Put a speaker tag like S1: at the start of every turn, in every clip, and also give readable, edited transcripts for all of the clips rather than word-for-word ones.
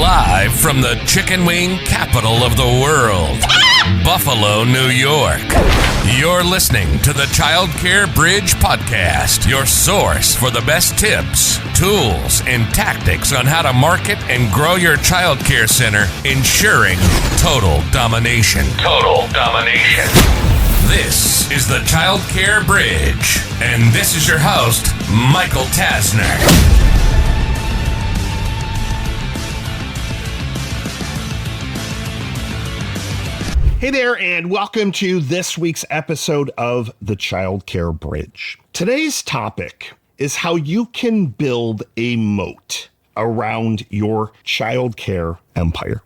S1: Live from the chicken wing capital of the world, Buffalo, New York. You're listening to the Childcare Bridge podcast, your source for the best tips, tools, and tactics on how to market and grow your childcare center, ensuring total domination. Total domination. This is the Childcare Bridge, and this is your host, Michael Tasner.
S2: Hey there, and welcome to this week's episode of the Childcare Bridge. Today's topic is how you can build a moat around your childcare empire.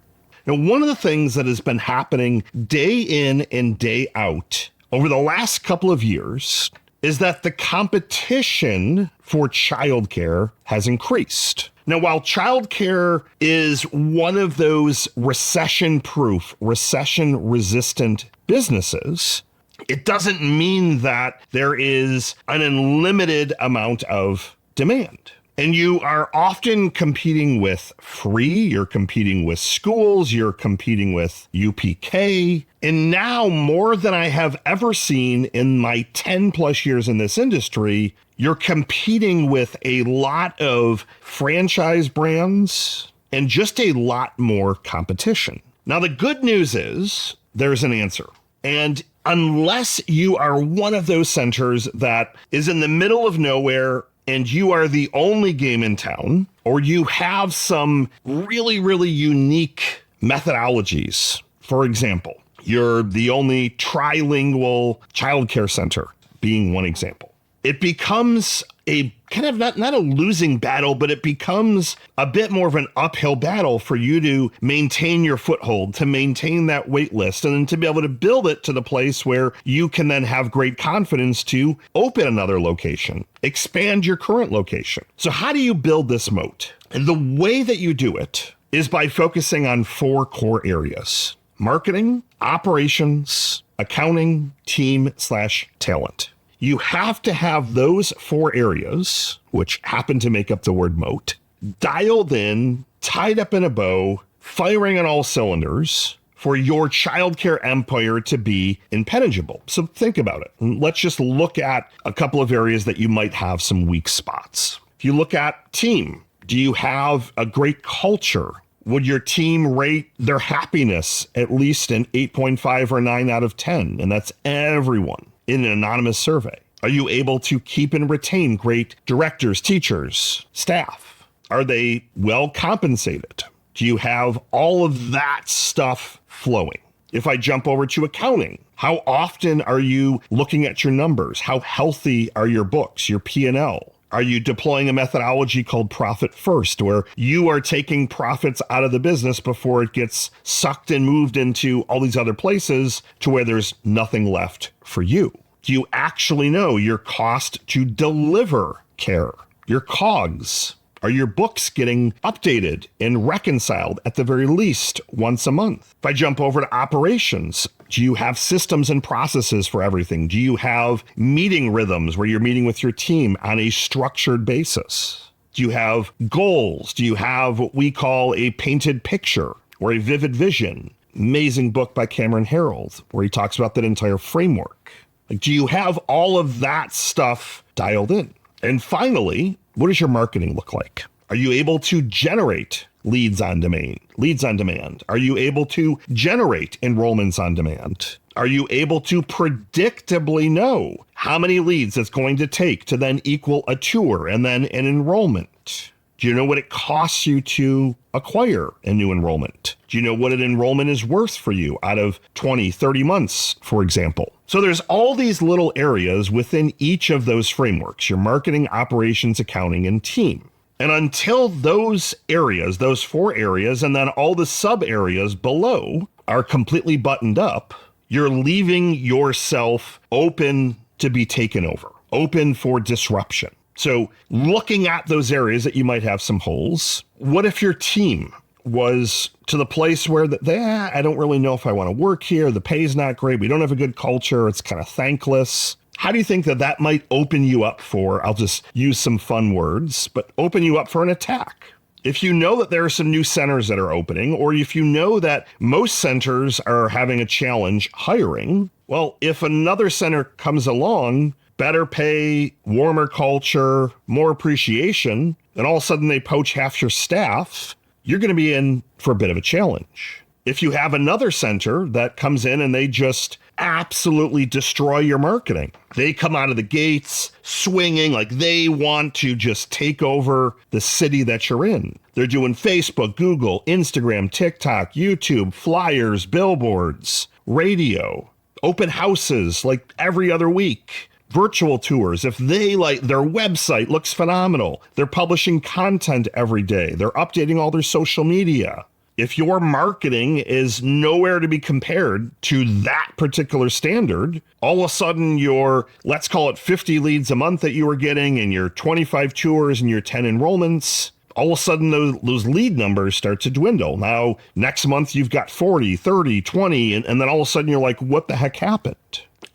S2: Now, one of the things that has been happening day in and day out over the last couple of years is that the competition for childcare has increased. Now, while childcare is one of those recession-proof, recession-resistant businesses, it doesn't mean that there is an unlimited amount of demand. And you are often competing with free, you're competing with schools, you're competing with UPK. And now, more than I have ever seen in my 10 plus years in this industry, you're competing with a lot of franchise brands and just a lot more competition. Now, the good news is there's an answer. And unless you are one of those centers that is in the middle of nowhere and you are the only game in town, or you have some really, really unique methodologies, for example, you're the only trilingual childcare center, being one example. It becomes a kind of not a losing battle, but it becomes a bit more of an uphill battle for you to maintain your foothold, to maintain that wait list, and then to be able to build it to the place where you can then have great confidence to open another location, expand your current location. So how do you build this moat? And the way that you do it is by focusing on 4 core areas: marketing, operations, accounting, team/talent. You have to have those 4 areas, which happen to make up the word moat, dialed in, tied up in a bow, firing on all cylinders for your childcare empire to be impenetrable. So think about it. Let's just look at a couple of areas that you might have some weak spots. If you look at team, do you have a great culture? Would your team rate their happiness at least an 8.5 or 9 out of 10? And that's everyone in an anonymous survey. Are you able to keep and retain great directors, teachers, staff? Are they well compensated? Do you have all of that stuff flowing? If I jump over to accounting, how often are you looking at your numbers? How healthy are your books, your P&L? Are you deploying a methodology called profit first, where you are taking profits out of the business before it gets sucked and moved into all these other places to where there's nothing left for you? Do you actually know your cost to deliver care, your COGS? Are your books getting updated and reconciled at the very least once a month? If I jump over to operations, do you have systems and processes for everything? Do you have meeting rhythms where you're meeting with your team on a structured basis? Do you have goals? Do you have what we call a painted picture or a vivid vision? Amazing book by Cameron Herold, where he talks about that entire framework. Like, do you have all of that stuff dialed in? And finally, what does your marketing look like? Are you able to generate leads on demand? Are you able to generate enrollments on demand? Are you able to predictably know how many leads it's going to take to then equal a tour and then an enrollment? Do you know what it costs you to acquire a new enrollment? Do you know what an enrollment is worth for you out of 20, 30 months, for example? So there's all these little areas within each of those frameworks: your marketing, operations, accounting, and team. And until those areas, those 4 areas, and then all the sub areas below are completely buttoned up, you're leaving yourself open to be taken over, open for disruption. So looking at those areas that you might have some holes, what if your team was to the place where I don't really know if I want to work here, the pay's not great, we don't have a good culture, it's kind of thankless? How do you think that might open you up for, I'll just use some fun words, but open you up for an attack? If you know that there are some new centers that are opening, or if you know that most centers are having a challenge hiring, well, if another center comes along, better pay, warmer culture, more appreciation, and all of a sudden they poach half your staff, you're going to be in for a bit of a challenge. If you have another center that comes in and they just absolutely destroy your marketing, they come out of the gates swinging like they want to just take over the city that you're in. They're doing Facebook, Google, Instagram, TikTok, YouTube, flyers, billboards, radio, open houses like every other week, virtual tours. If they like, their website looks phenomenal. They're publishing content every day. They're updating all their social media. If your marketing is nowhere to be compared to that particular standard, all of a sudden your, let's call it 50 leads a month that you were getting and your 25 tours and your 10 enrollments, all of a sudden those lead numbers start to dwindle. Now, next month you've got 40, 30, 20, and then all of a sudden you're like, what the heck happened?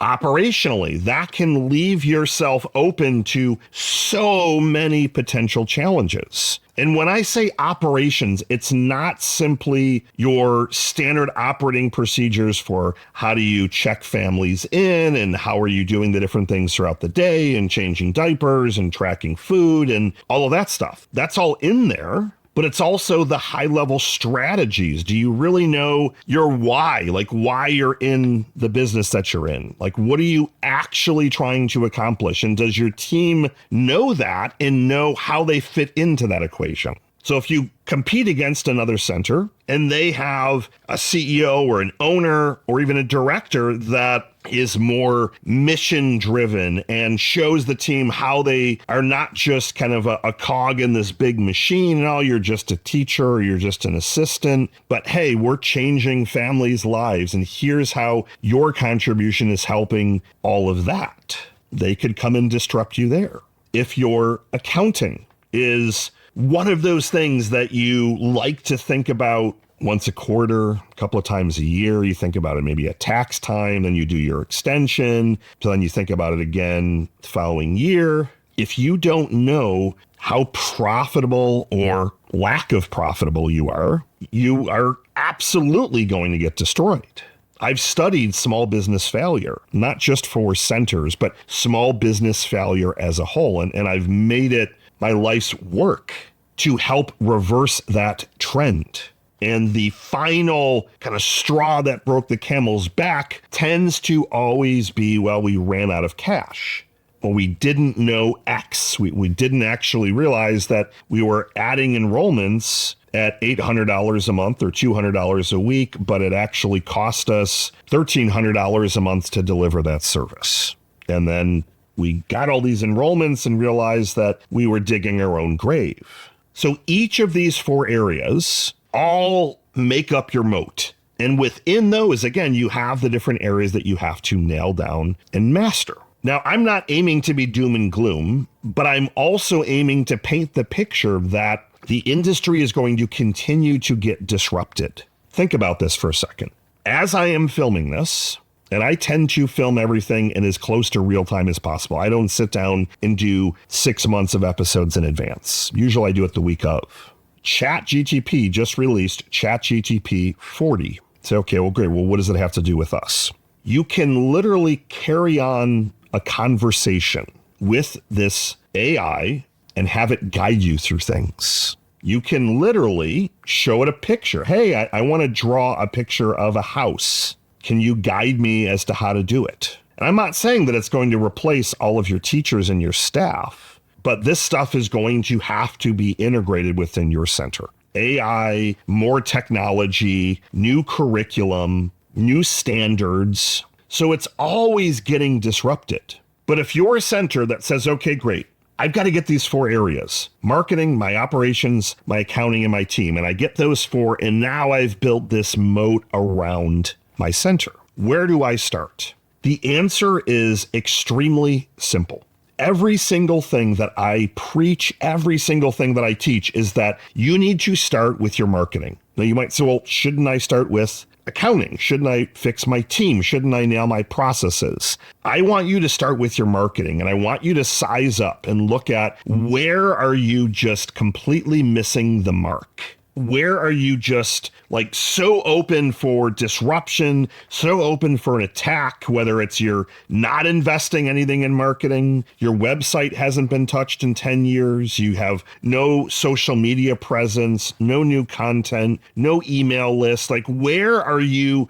S2: Operationally, that can leave yourself open to so many potential challenges. And when I say operations, it's not simply your standard operating procedures for how do you check families in and how are you doing the different things throughout the day and changing diapers and tracking food and all of that stuff. That's all in there. But it's also the high-level strategies. Do you really know your why? Like why you're in the business that you're in? Like what are you actually trying to accomplish? And does your team know that and know how they fit into that equation? So if you compete against another center and they have a CEO or an owner or even a director that is more mission driven and shows the team how they are not just kind of a cog in this big machine, oh, you're just a teacher or you're just an assistant, but hey, we're changing families' lives and here's how your contribution is helping all of that. They could come and disrupt you there. If your accounting is one of those things that you like to think about once a quarter, a couple of times a year, you think about it maybe at tax time, then you do your extension, so then you think about it again the following year. If you don't know how profitable or lack of profitable you are absolutely going to get destroyed. I've studied small business failure, not just for centers, but small business failure as a whole. And I've made it my life's work to help reverse that trend. And the final kind of straw that broke the camel's back tends to always be, well, we ran out of cash. Well, we didn't know X. We didn't actually realize that we were adding enrollments at $800 a month or $200 a week, but it actually cost us $1,300 a month to deliver that service. And then we got all these enrollments and realized that we were digging our own grave. So each of these four areas all make up your moat. And within those, again, you have the different areas that you have to nail down and master. Now, I'm not aiming to be doom and gloom, but I'm also aiming to paint the picture that the industry is going to continue to get disrupted. Think about this for a second. As I am filming this, and I tend to film everything in as close to real time as possible. I don't sit down and do 6 months of episodes in advance. Usually I do it the week of. ChatGPT just released ChatGPT 40. Say, okay, well, great. Well, what does it have to do with us? You can literally carry on a conversation with this AI and have it guide you through things. You can literally show it a picture. Hey, I want to draw a picture of a house. Can you guide me as to how to do it? And I'm not saying that it's going to replace all of your teachers and your staff, but this stuff is going to have to be integrated within your center. AI, more technology, new curriculum, new standards. So it's always getting disrupted. But if you're a center that says, okay, great, I've got to get these four areas, marketing, my operations, my accounting, and my team, and I get those four, and now I've built this moat around my center. Where do I start? The answer is extremely simple. Every single thing that I preach, every single thing that I teach is that you need to start with your marketing. Now you might say, well, shouldn't I start with accounting? Shouldn't I fix my team? Shouldn't I nail my processes? I want you to start with your marketing, and I want you to size up and look at where are you just completely missing the mark? Where are you just like so open for disruption, so open for an attack, whether it's you're not investing anything in marketing, your website hasn't been touched in 10 years, you have no social media presence, no new content, no email list. Like, where are you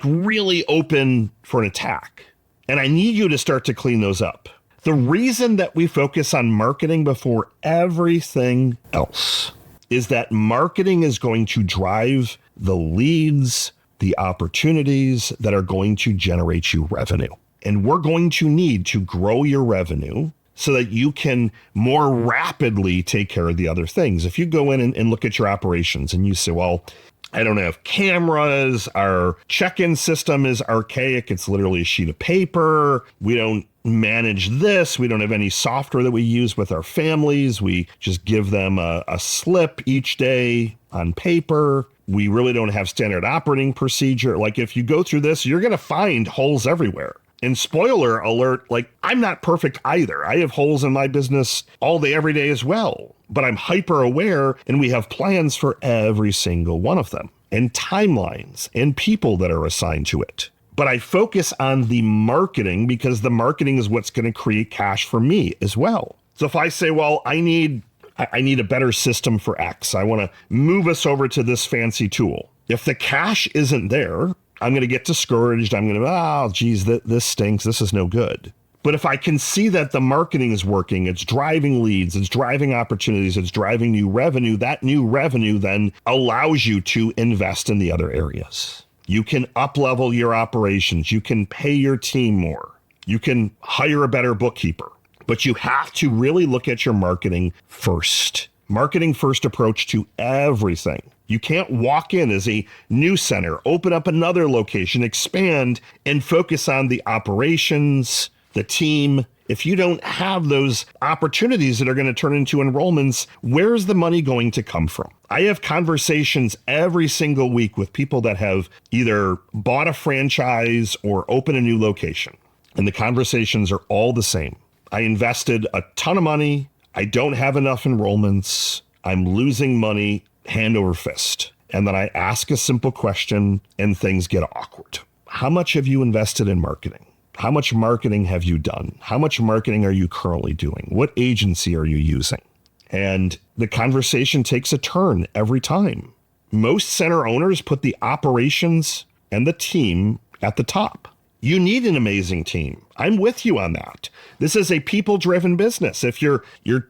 S2: really open for an attack? And I need you to start to clean those up. The reason that we focus on marketing before everything else is that marketing is going to drive the leads, the opportunities that are going to generate you revenue. And we're going to need to grow your revenue so that you can more rapidly take care of the other things. If you go in and look at your operations and you say, well, I don't have cameras, our check-in system is archaic, it's literally a sheet of paper, we don't manage this, we don't have any software that we use with our families, we just give them a slip each day on paper, we really don't have standard operating procedure. Like, if you go through this, you're going to find holes everywhere. And spoiler alert, like, I'm not perfect either. I have holes in my business all day, every day as well. But I'm hyper aware, and we have plans for every single one of them, and timelines and people that are assigned to it. But I focus on the marketing because the marketing is what's going to create cash for me as well. So if I say, well, I need a better system for X, I want to move us over to this fancy tool. If the cash isn't there, I'm going to get discouraged. I'm going to, oh, geez, this stinks. This is no good. But if I can see that the marketing is working, it's driving leads, it's driving opportunities, it's driving new revenue, that new revenue then allows you to invest in the other areas. You can up-level your operations. You can pay your team more. You can hire a better bookkeeper. But you have to really look at your marketing first. Marketing first approach to everything. You can't walk in as a new center, open up another location, expand, and focus on the operations, the team. If you don't have those opportunities that are going to turn into enrollments, where's the money going to come from? I have conversations every single week with people that have either bought a franchise or opened a new location. And the conversations are all the same. I invested a ton of money. I don't have enough enrollments. I'm losing money hand over fist. And then I ask a simple question and things get awkward. How much have you invested in marketing? How much marketing have you done? How much marketing are you currently doing? What agency are you using? And the conversation takes a turn every time. Most center owners put the operations and the team at the top. You need an amazing team. I'm with you on that. This is a people-driven business. If your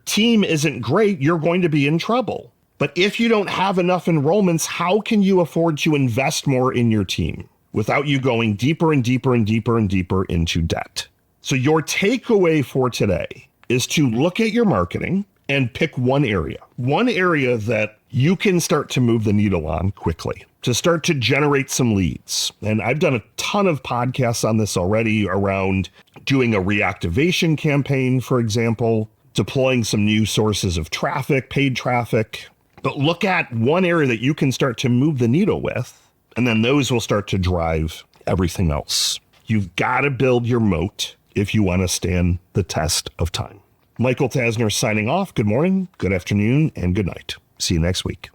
S2: team isn't great, you're going to be in trouble. But if you don't have enough enrollments, how can you afford to invest more in your team without you going deeper and deeper and deeper and deeper into debt? So your takeaway for today is to look at your marketing and pick one area that you can start to move the needle on quickly, to start to generate some leads. And I've done a ton of podcasts on this already around doing a reactivation campaign, for example, deploying some new sources of traffic, paid traffic. But look at one area that you can start to move the needle with, and then those will start to drive everything else. You've got to build your moat if you want to stand the test of time. Michael Tasner signing off. Good morning, good afternoon, and good night. See you next week.